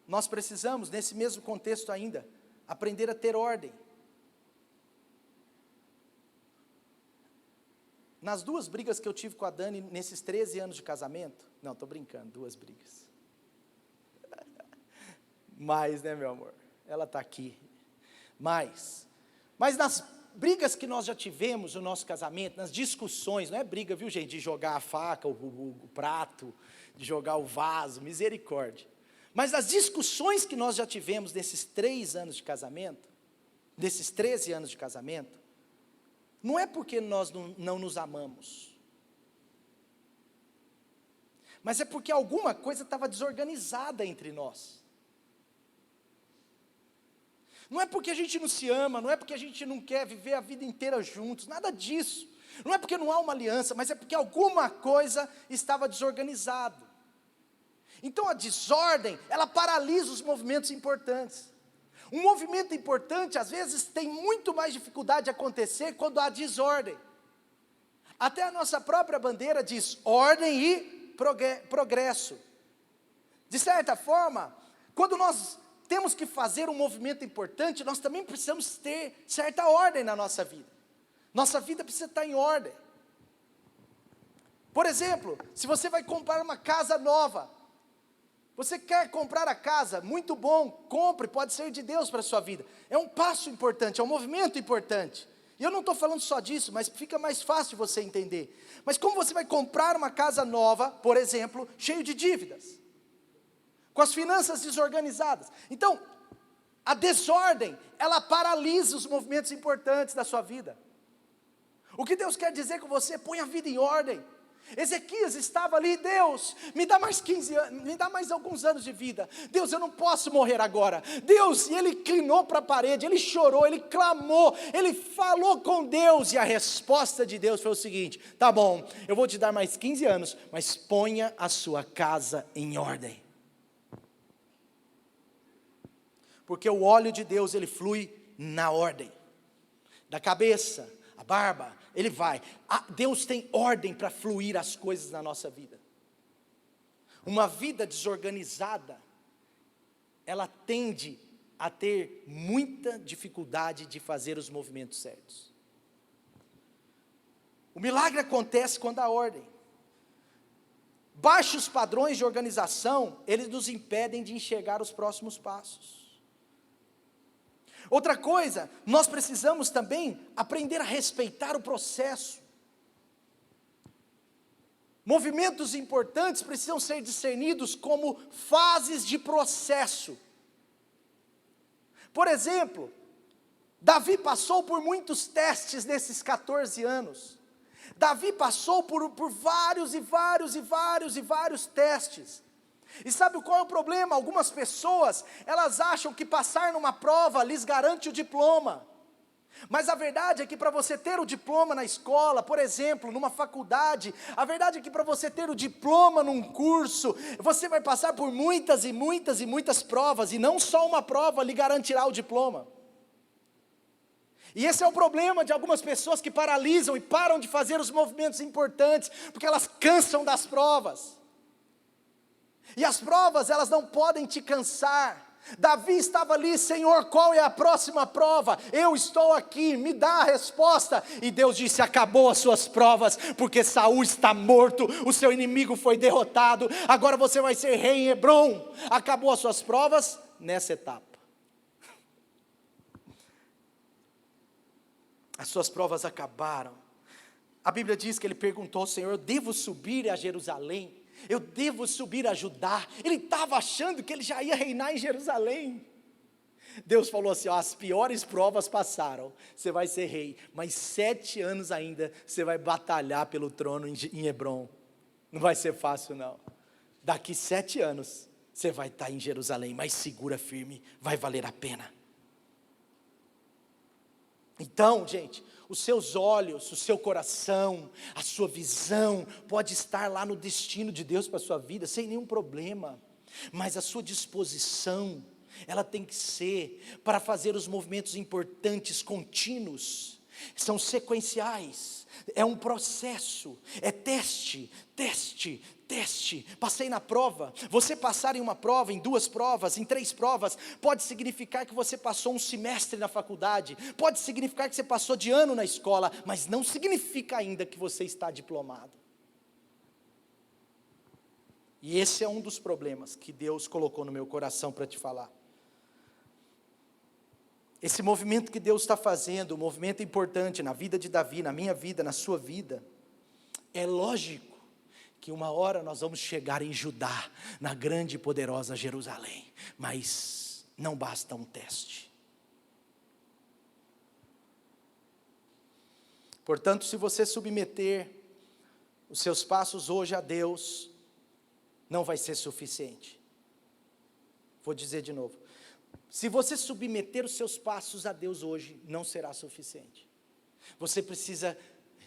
Nós precisamos, nesse mesmo contexto ainda, aprender a ter ordem. Nas 2 brigas que eu tive com a Dani, nesses 13 anos de casamento, não, estou brincando, 2 brigas. Mas, né, meu amor, ela está aqui. Mas nas brigas que nós já tivemos no nosso casamento, nas discussões, não é briga, viu gente, de jogar a faca, o prato, de jogar o vaso, misericórdia. Mas as discussões que nós já tivemos nesses 3 anos de casamento, desses 13 anos de casamento, não é porque nós não nos amamos, mas é porque alguma coisa estava desorganizada entre nós. Não é porque a gente não se ama, não é porque a gente não quer viver a vida inteira juntos, nada disso. Não é porque não há uma aliança, mas é porque alguma coisa estava desorganizado. Então a desordem, ela paralisa os movimentos importantes. Um movimento importante, às vezes, tem muito mais dificuldade de acontecer quando há desordem. Até a nossa própria bandeira diz ordem e progresso. De certa forma, quando nós temos que fazer um movimento importante, nós também precisamos ter certa ordem na nossa vida. Nossa vida precisa estar em ordem. Por exemplo, se você vai comprar uma casa nova, você quer comprar a casa, muito bom, compre, pode ser de Deus para a sua vida. É um passo importante, é um movimento importante. E eu não estou falando só disso, mas fica mais fácil você entender. Mas como você vai comprar uma casa nova, por exemplo, cheio de dívidas, com as finanças desorganizadas? Então, a desordem, ela paralisa os movimentos importantes da sua vida. O que Deus quer dizer com você? Põe a vida em ordem. Ezequias estava ali, Deus, me dá mais 15 anos, me dá mais alguns anos de vida. Deus, eu não posso morrer agora. Deus, e ele inclinou para a parede, ele chorou, ele clamou, ele falou com Deus, e a resposta de Deus foi o seguinte: tá bom, eu vou te dar mais 15 anos, mas ponha a sua casa em ordem. Porque o óleo de Deus, ele flui na ordem, da cabeça, a barba, ele vai. Deus tem ordem para fluir as coisas na nossa vida. Uma vida desorganizada, ela tende a ter muita dificuldade de fazer os movimentos certos. O milagre acontece quando há ordem. Baixos padrões de organização, eles nos impedem de enxergar os próximos passos. Outra coisa, nós precisamos também aprender a respeitar o processo. Movimentos importantes precisam ser discernidos como fases de processo. Por exemplo, Davi passou por muitos testes nesses 14 anos. Davi passou por vários testes. E sabe qual é o problema? Algumas pessoas, elas acham que passar numa prova lhes garante o diploma. Mas a verdade é que para você ter o diploma na escola, por exemplo, numa faculdade, a verdade é que para você ter o diploma num curso, você vai passar por muitas provas, e não só uma prova lhe garantirá o diploma. E esse é o problema de algumas pessoas que paralisam e param de fazer os movimentos importantes, porque elas cansam das provas. E as provas, elas não podem te cansar. Davi estava ali: Senhor, qual é a próxima prova? Eu estou aqui, me dá a resposta. E Deus disse: acabou as suas provas, porque Saul está morto, o seu inimigo foi derrotado, agora você vai ser rei em Hebrom. Acabou as suas provas nessa etapa. As suas provas acabaram. A Bíblia diz que ele perguntou ao Senhor: eu devo subir a Jerusalém? Eu devo subir a Judá? Ele estava achando que ele já ia reinar em Jerusalém. Deus falou assim: ó, as piores provas passaram, você vai ser rei, mas 7 anos ainda você vai batalhar pelo trono em Hebrom. Não vai ser fácil não. Daqui 7 anos você vai estar em Jerusalém, mas segura firme, vai valer a pena. Então, gente, os seus olhos, o seu coração, a sua visão pode estar lá no destino de Deus para a sua vida, sem nenhum problema, mas a sua disposição, ela tem que ser para fazer os movimentos importantes, contínuos, são sequenciais, é um processo, é teste. Passei na prova. Você passar em uma prova, em 2 provas, em 3 provas, pode significar que você passou um semestre na faculdade, pode significar que você passou de ano na escola, mas não significa ainda que você está diplomado. E esse é um dos problemas que Deus colocou no meu coração para te falar. Esse movimento que Deus está fazendo, um movimento importante na vida de Davi, na minha vida, na sua vida, é lógico que uma hora nós vamos chegar em Judá, na grande e poderosa Jerusalém, mas não basta um teste. Portanto, se você submeter os seus passos hoje a Deus, não vai ser suficiente. Vou dizer de novo: se você submeter os seus passos a Deus hoje, não será suficiente. Você precisa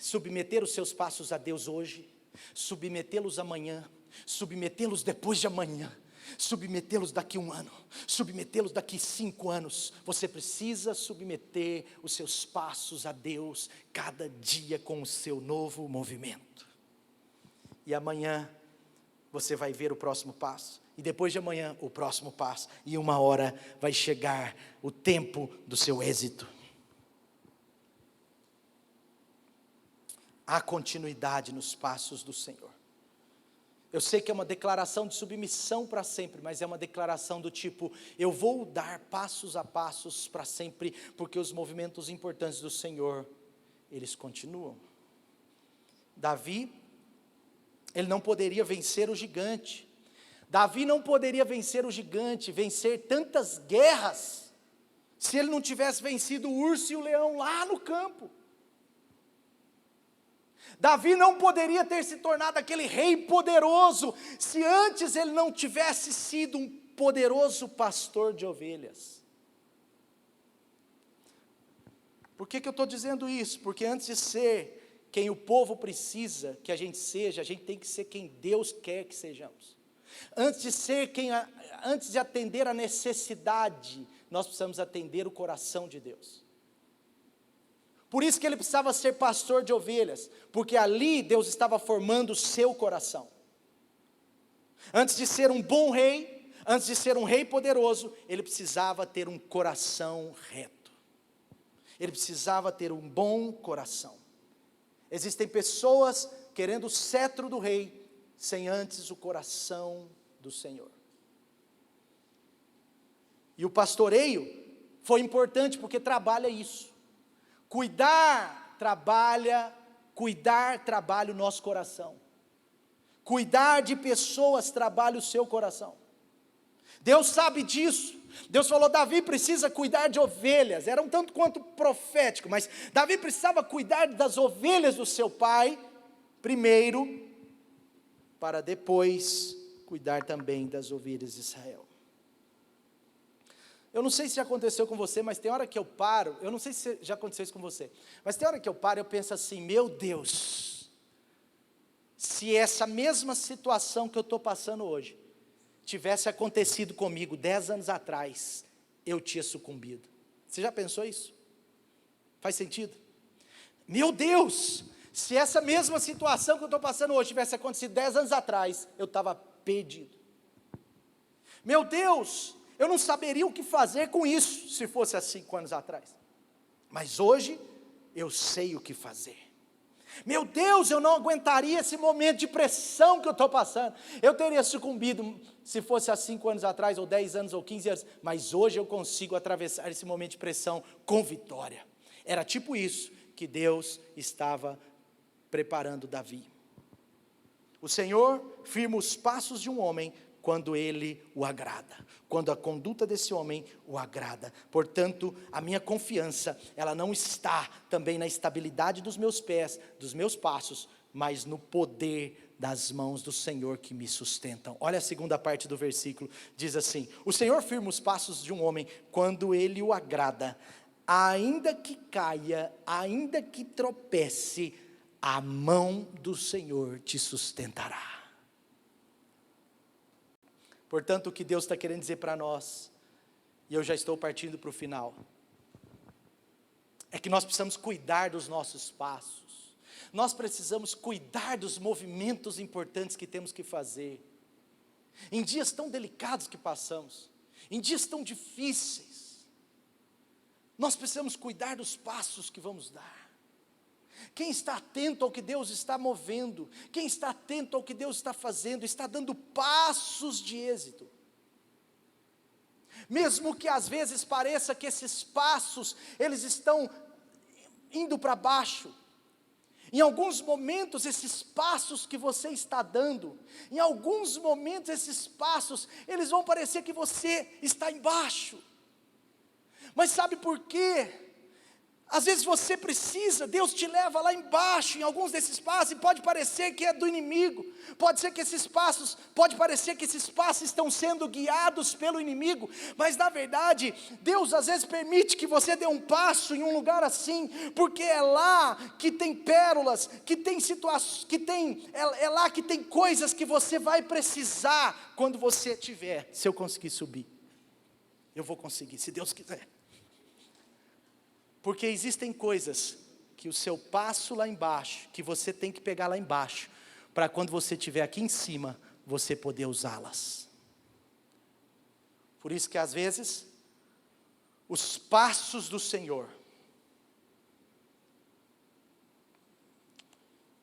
submeter os seus passos a Deus hoje, submetê-los amanhã, submetê-los depois de amanhã, submetê-los daqui 1 ano, submetê-los daqui 5 anos. Você precisa submeter os seus passos a Deus, cada dia com o seu novo movimento. E amanhã você vai ver o próximo passo, e depois de amanhã o próximo passo, e uma hora vai chegar o tempo do seu êxito. Há continuidade nos passos do Senhor. Eu sei que é uma declaração de submissão para sempre, mas é uma declaração do tipo: eu vou dar passos a passos para sempre, porque os movimentos importantes do Senhor, eles continuam. Davi, ele não poderia vencer o gigante. Davi não poderia vencer o gigante, vencer tantas guerras, se ele não tivesse vencido o urso e o leão lá no campo. Davi não poderia ter se tornado aquele rei poderoso, se antes ele não tivesse sido um poderoso pastor de ovelhas. Por que eu estou dizendo isso? Porque antes de ser quem o povo precisa que a gente seja, a gente tem que ser quem Deus quer que sejamos. Antes de atender a necessidade, nós precisamos atender o coração de Deus. Por isso que ele precisava ser pastor de ovelhas, porque ali Deus estava formando o seu coração. Antes de ser um bom rei, antes de ser um rei poderoso, ele precisava ter um coração reto. Ele precisava ter um bom coração. Existem pessoas querendo o cetro do rei, sem antes o coração do Senhor. E o pastoreio foi importante porque trabalha isso. Cuidar trabalha o nosso coração. Cuidar de pessoas trabalha o seu coração. Deus sabe disso. Deus falou, Davi precisa cuidar de ovelhas. Era um tanto quanto profético, mas Davi precisava cuidar das ovelhas do seu pai, primeiro, para depois cuidar também das ovelhas de Israel. Eu não sei se já aconteceu com você, mas tem hora que eu paro, eu não sei se já aconteceu isso com você, mas tem hora que eu paro e eu penso assim, meu Deus, se essa mesma situação que eu estou passando hoje, tivesse acontecido comigo 10 anos atrás, eu tinha sucumbido. Você já pensou isso? Faz sentido? Meu Deus, se essa mesma situação que eu estou passando hoje, tivesse acontecido 10 anos atrás, eu estava perdido. Meu Deus, eu não saberia o que fazer com isso, se fosse há 5 anos atrás. Mas hoje, eu sei o que fazer. Meu Deus, eu não aguentaria esse momento de pressão que eu estou passando. Eu teria sucumbido, se fosse há 5 anos atrás, ou 10 anos, ou 15 anos. Mas hoje eu consigo atravessar esse momento de pressão com vitória. Era tipo isso que Deus estava preparando Davi. O Senhor firma os passos de um homem quando ele o agrada, quando a conduta desse homem o agrada. Portanto, a minha confiança, ela não está também na estabilidade dos meus pés, dos meus passos, mas no poder das mãos do Senhor que me sustentam. Olha a segunda parte do versículo, diz assim, o Senhor firma os passos de um homem quando ele o agrada, ainda que caia, ainda que tropece, a mão do Senhor te sustentará. Portanto, o que Deus está querendo dizer para nós, e eu já estou partindo para o final, é que nós precisamos cuidar dos nossos passos, nós precisamos cuidar dos movimentos importantes que temos que fazer, em dias tão delicados que passamos, em dias tão difíceis, nós precisamos cuidar dos passos que vamos dar. Quem está atento ao que Deus está movendo, quem está atento ao que Deus está fazendo, está dando passos de êxito. Mesmo que às vezes pareça que esses passos, eles estão indo para baixo. Em alguns momentos esses passos que você está dando, em alguns momentos esses passos, eles vão parecer que você está embaixo. Mas sabe por quê? Às vezes você precisa, Deus te leva lá embaixo, em alguns desses passos, e pode parecer que é do inimigo, pode parecer que esses passos estão sendo guiados pelo inimigo, mas na verdade, Deus às vezes permite que você dê um passo em um lugar assim, porque é lá que tem pérolas, que tem situações, é lá que tem coisas que você vai precisar, quando você tiver, se eu conseguir subir, eu vou conseguir, se Deus quiser. Porque existem coisas que o seu passo lá embaixo, que você tem que pegar lá embaixo, para quando você estiver aqui em cima, você poder usá-las. Por isso que às vezes, os passos do Senhor,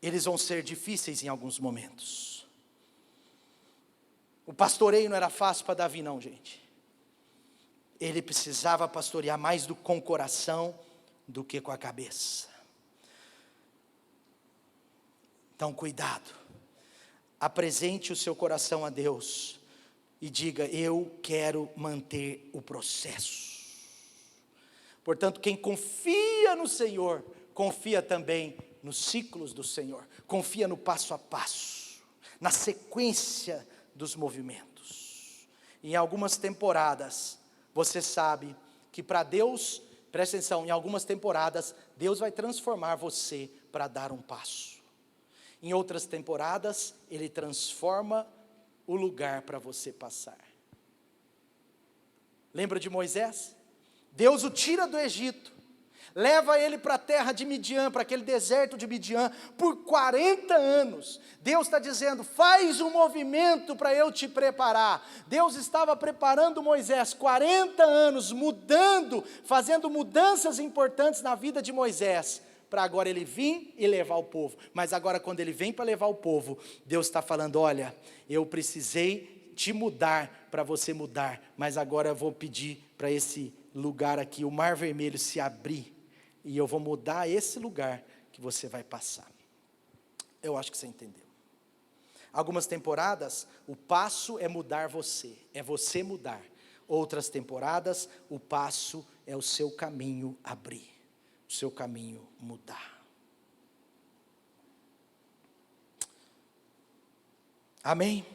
eles vão ser difíceis em alguns momentos. O pastoreio não era fácil para Davi não, gente. Ele precisava pastorear mais com o coração do que com a cabeça. Então cuidado, apresente o seu coração a Deus, e diga, eu quero manter o processo. Portanto, quem confia no Senhor, confia também nos ciclos do Senhor, confia no passo a passo, na sequência dos movimentos. Em algumas temporadas, você sabe que para Deus, presta atenção, em algumas temporadas, Deus vai transformar você para dar um passo. Em outras temporadas, Ele transforma o lugar para você passar. Lembra de Moisés? Deus o tira do Egito, leva ele para a terra de Midian, para aquele deserto de Midian, por 40 anos. Deus está dizendo, faz um movimento para eu te preparar. Deus estava preparando Moisés 40 anos, mudando, fazendo mudanças importantes na vida de Moisés, para agora ele vir e levar o povo. Mas agora quando ele vem para levar o povo, Deus está falando, olha, eu precisei te mudar para você mudar, mas agora eu vou pedir para esse lugar aqui, o Mar Vermelho se abrir, e eu vou mudar esse lugar que você vai passar. Eu acho que você entendeu. Algumas temporadas, o passo é mudar você, é você mudar. Outras temporadas, o passo é o seu caminho abrir, o seu caminho mudar. Amém?